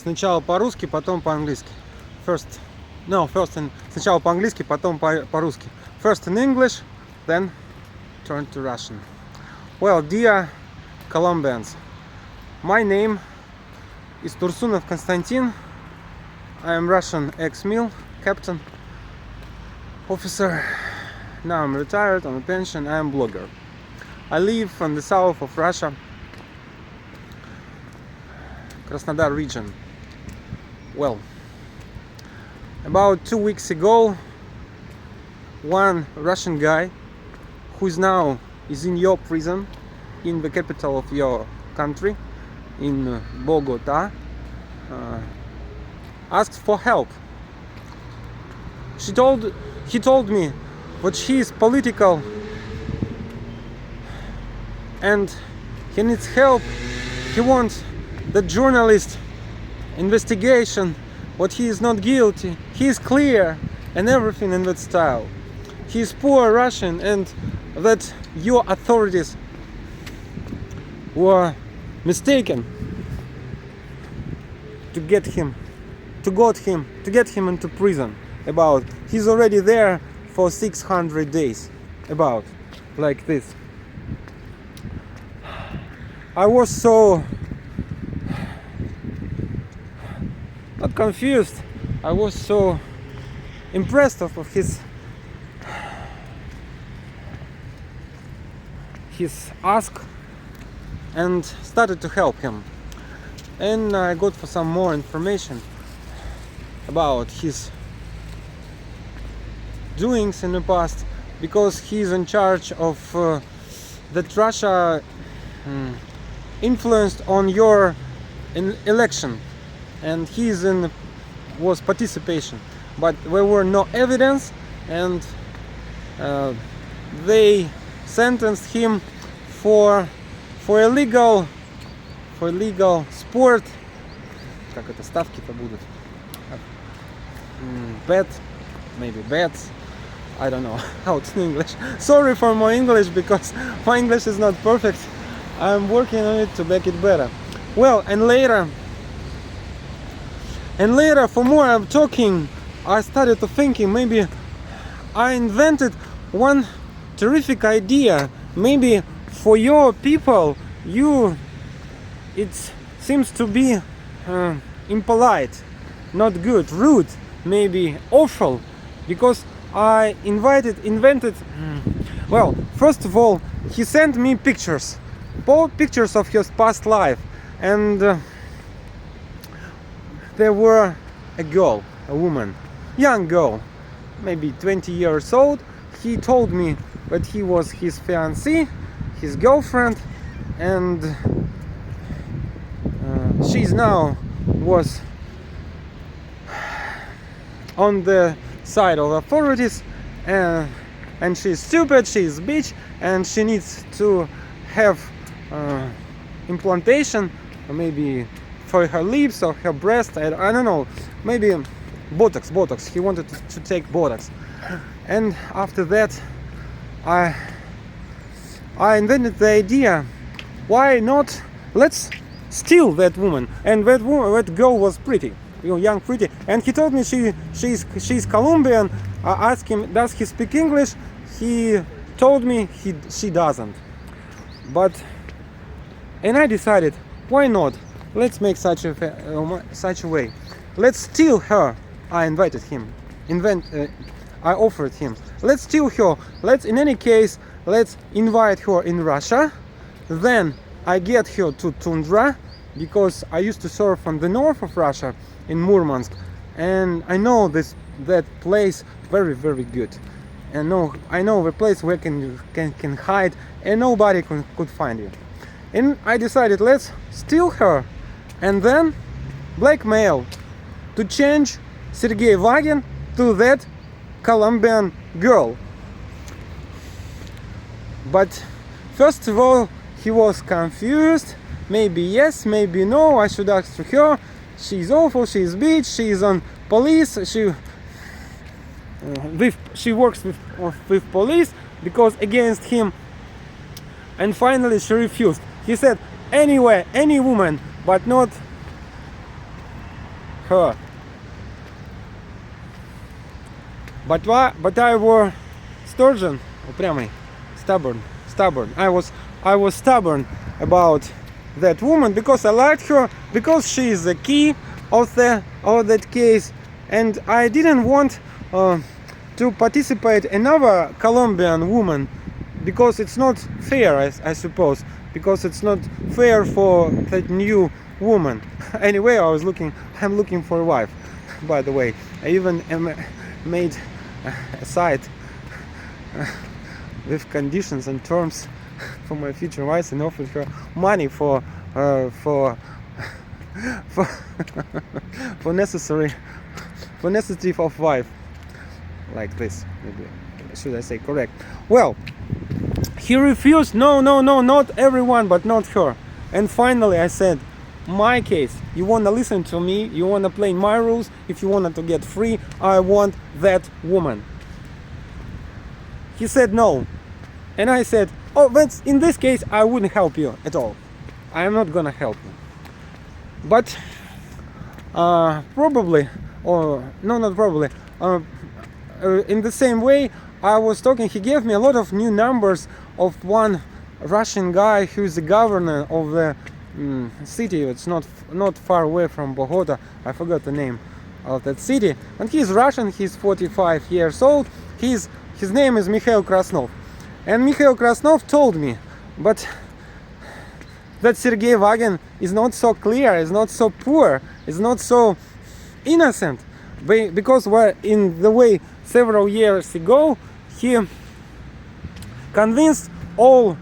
Сначала по-русски, потом по-английски. Сначала по-английски, потом по-русски. First in English, then turn to Russian. Well, dear Colombians, my name is Tursunov Konstantin. I am Russian ex-mil captain, officer. Now I'm retired on a pension. I am blogger. I live in the south of Russia, Krasnodar region. Well, about 2 weeks ago, one Russian guy who is now in your prison in the capital of your country, in Bogota, asked for help. He told me that he is political and he needs help. He wants the journalist investigation, but he is not guilty, he is clear, and everything in that style. He is poor Russian, and that your authorities were mistaken to get him into prison. About he's already there for 600 days, about like this. I was so not confused, I was so impressed of his ask and started to help him. And I got for some more information about his doings in the past, because he's in charge of that Russia influenced on your election, and was participation, but there were no evidence, and they sentenced him for illegal sport. Как это ставки-то будут? Bets. I don't know how it's in English. Sorry for my English, because my English is not perfect. I'm working on it to make it better. Well, and later, for more I'm talking, I started to thinking maybe I invented one terrific idea. Maybe for your people, it seems to be impolite, not good, rude, maybe awful, because I invented. Well, first of all, he sent me pictures of his past life, and there were a woman, young girl, maybe 20 years old. He told me that he was his fiancée, his girlfriend, and she's now was on the side of authorities, and she's stupid, she's a bitch, and she needs to have implantation, maybe for her lips or her breast, I don't know, maybe Botox. He wanted to take Botox. And after that, I invented the idea, why not let's steal that woman. And that girl was pretty, young, pretty, and he told me she's Colombian. I asked him, does he speak English? He told me she doesn't. And I decided, why not? Let's make such a way. Let's steal her. I invited him. I offered him. Let's steal her. Let's invite her in Russia. Then I get her to Tundra, because I used to surf on the north of Russia in Murmansk, and I know that place very, very good. And I know the place where can hide and nobody could find you. And I decided, let's steal her and then blackmail to change Sergey Vagin to that Colombian girl. But first of all, he was confused. Maybe yes, maybe no. I should ask to her. She's awful. She's bitch. She's on police. She works with police because against him. And finally, she refused. He said, anyway, any woman, but not her. But I was sturgeon, упрямый, stubborn. I was stubborn about that woman because I liked her, because she is the key of that case, and I didn't want to participate another Colombian woman because it's not fair, I suppose, because it's not fair for that new woman. Anyway, I'm looking for a wife, by the way. I even made a site with conditions and terms for my future wife and offered her money for necessity of wife, like this. Maybe should I say correct? Well, he refused. No, not everyone, but not her. And finally I said, my case, you wanna listen to me, you wanna play my rules, if you wanted to get free, I want that woman. He said no. And I said, oh, but in this case I wouldn't help you at all. I am not gonna help you. But probably, or no, not probably, in the same way I was talking, he gave me a lot of new numbers of one Russian guy who's the governor of the city. It's not far away from Bogota. I forgot the name of that city. And he's Russian, he's 45 years old. His name is Mikhail Krasnov. And Mikhail Krasnov told me, but that Sergey Vagin is not so clear, is not so poor, is not so innocent. Because in the way several years ago, he convinced all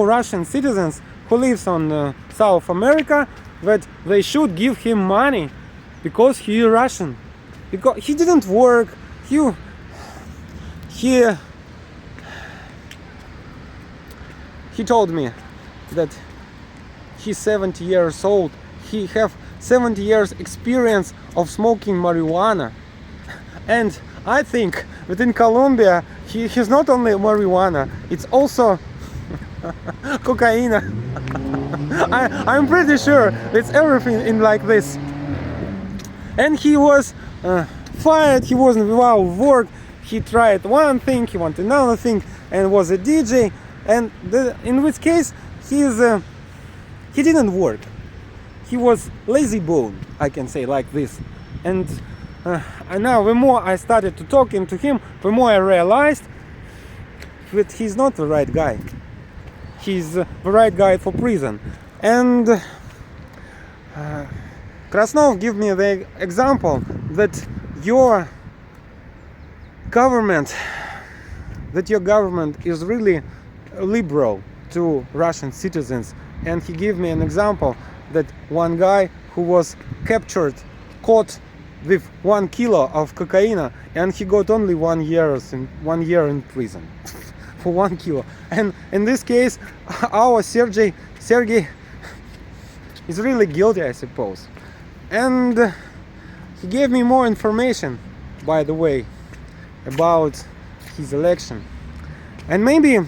Russian citizens who lives on South America that they should give him money because he is Russian. Because he didn't work, he told me that he's 70 years old. He have 70 years experience of smoking marijuana. And I think that in Colombia, he's not only marijuana, it's also cocaine. I'm pretty sure it's everything in like this. And he was fired, he wasn't without work. He tried one thing, he wanted another thing, and was a DJ. And in which case he didn't work. He was lazy bone, I can say like this. And now the more I started to talking to him, the more I realized that he's not the right guy. He's the right guy for prison. And Krasnov gave me the example that your government is really liberal to Russian citizens. And he gave me an example that one guy who was caught with 1 kilo of cocaine, and he got only 1 year in prison for 1 kilo. And in this case, our Sergey is really guilty, I suppose. And he gave me more information, by the way, about his election. And maybe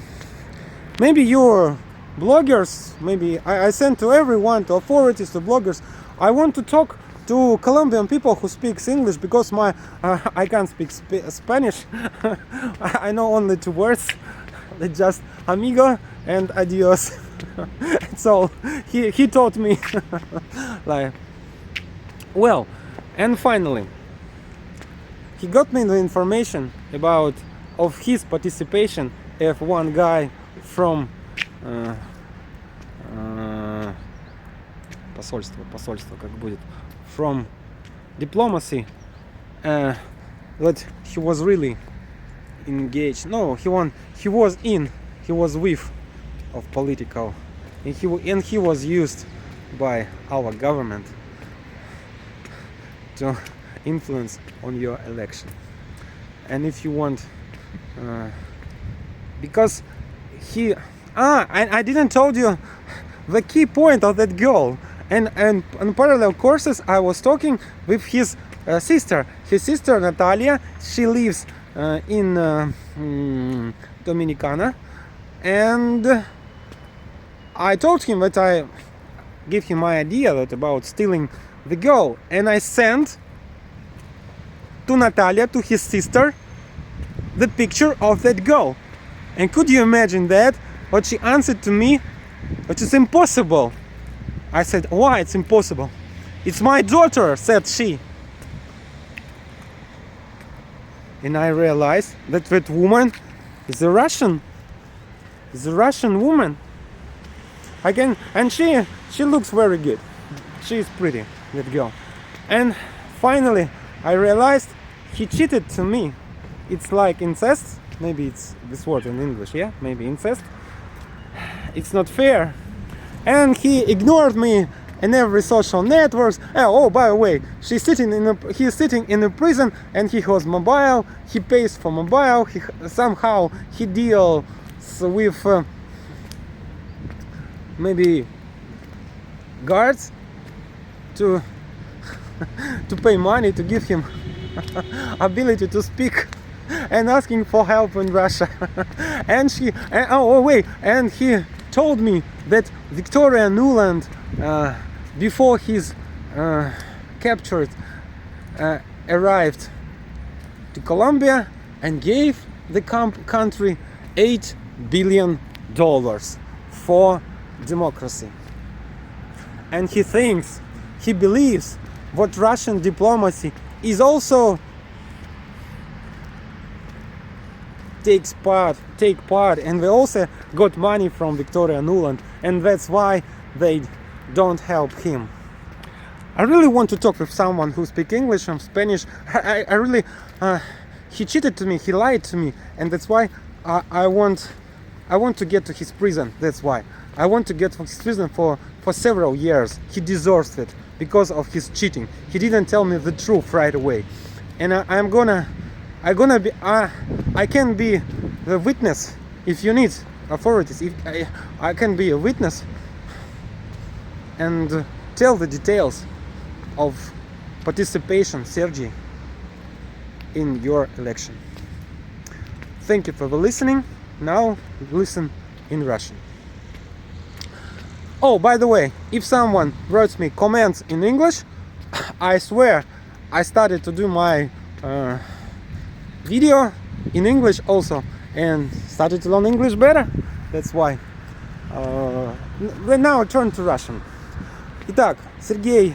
your bloggers, maybe I sent to everyone, to authorities, to bloggers, I want to talk to Colombian people who speaks English, because I can't speak Spanish. I know only 2 words. It's just amigo and adios. That's all. He taught me. Like, well, and finally, he got me the information of his participation of one guy from посольство как будет, from diplomacy, that he was really engaged. No, he was with of political, and he was used by our government to influence on your election. And if you want, because I didn't told you the key point of that girl. And on parallel courses, I was talking with his sister. His sister Natalia, she lives in Dominicana, and I told him that I give him my idea that about stealing the girl, and I sent to Natalia, to his sister, the picture of that girl. And could you imagine that? What she answered to me, which is impossible. I said, why it's impossible? It's my daughter, said she. And I realized that that woman is a Russian. Is a Russian woman. And she looks very good. She is pretty, that girl. And finally I realized he cheated to me. It's like incest. Maybe it's this word in English, yeah? Maybe incest. It's not fair. And he ignored me in every social networks. Oh, by the way, he's sitting in a prison, and he has mobile. He pays for mobile. Somehow he deals with maybe guards to pay money to give him ability to speak and asking for help in Russia. and he told me that Victoria Nuland, before he's captured, arrived to Colombia and gave the country $8 billion for democracy. And he believes what Russian diplomacy is also take part, and they also got money from Victoria Nuland, and that's why they don't help him. I really want to talk with someone who speaks English and Spanish. He cheated to me, he lied to me, and that's why I want to get to his prison. That's why I want to get to his prison for several years. He deserves it because of his cheating. He didn't tell me the truth right away, and I can be the witness if you need authorities. If I can be a witness and tell the details of participation, Sergey, in your election. Thank you for the listening. Now listen in Russian. Oh, by the way, if someone writes me comments in English, I swear I started to do my video in English also, and started to learn English better. That's why. Now turn to Russian. Итак, Сергей,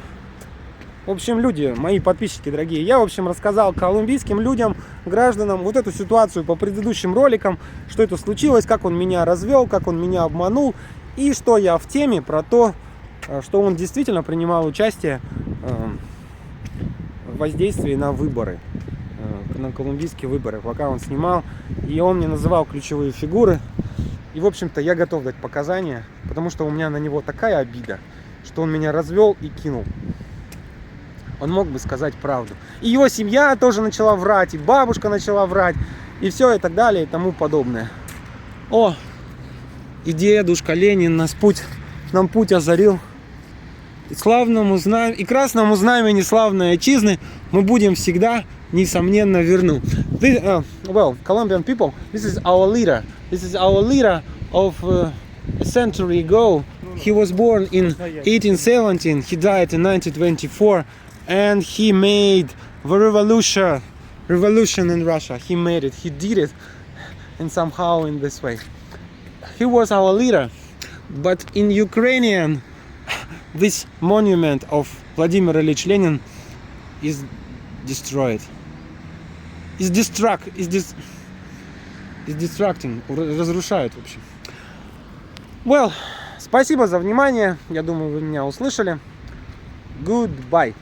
в общем, люди, мои подписчики дорогие, я, в общем, рассказал колумбийским людям, гражданам, вот эту ситуацию по предыдущим роликам, что это случилось, как он меня развел, как он меня обманул, и что я в теме про то, что он действительно принимал участие в воздействии на выборы, на колумбийские выборы, пока он снимал, и он мне называл ключевые фигуры, и, в общем-то, я готов дать показания, потому что у меня на него такая обида, что он меня развел и кинул. Он мог бы сказать правду. И его семья тоже начала врать, и бабушка начала врать, и все, и так далее, и тому подобное. О, и дедушка Ленин нам путь озарил. И славному знамени, и красному знамени славной отчизны мы будем всегда, несомненно, верны. Well, Colombian people, this is our leader. This is our leader of a century ago. He was born in 1817. He died in 1924. And he made the revolution in Russia. He made it. He did it. And somehow in this way. He was our leader. But in Ukrainian, this monument of Vladimir Ilyich Lenin is destroyed. Is distracting. Разрушает, в общем. Well, спасибо за внимание. Я думаю, вы меня услышали. Goodbye.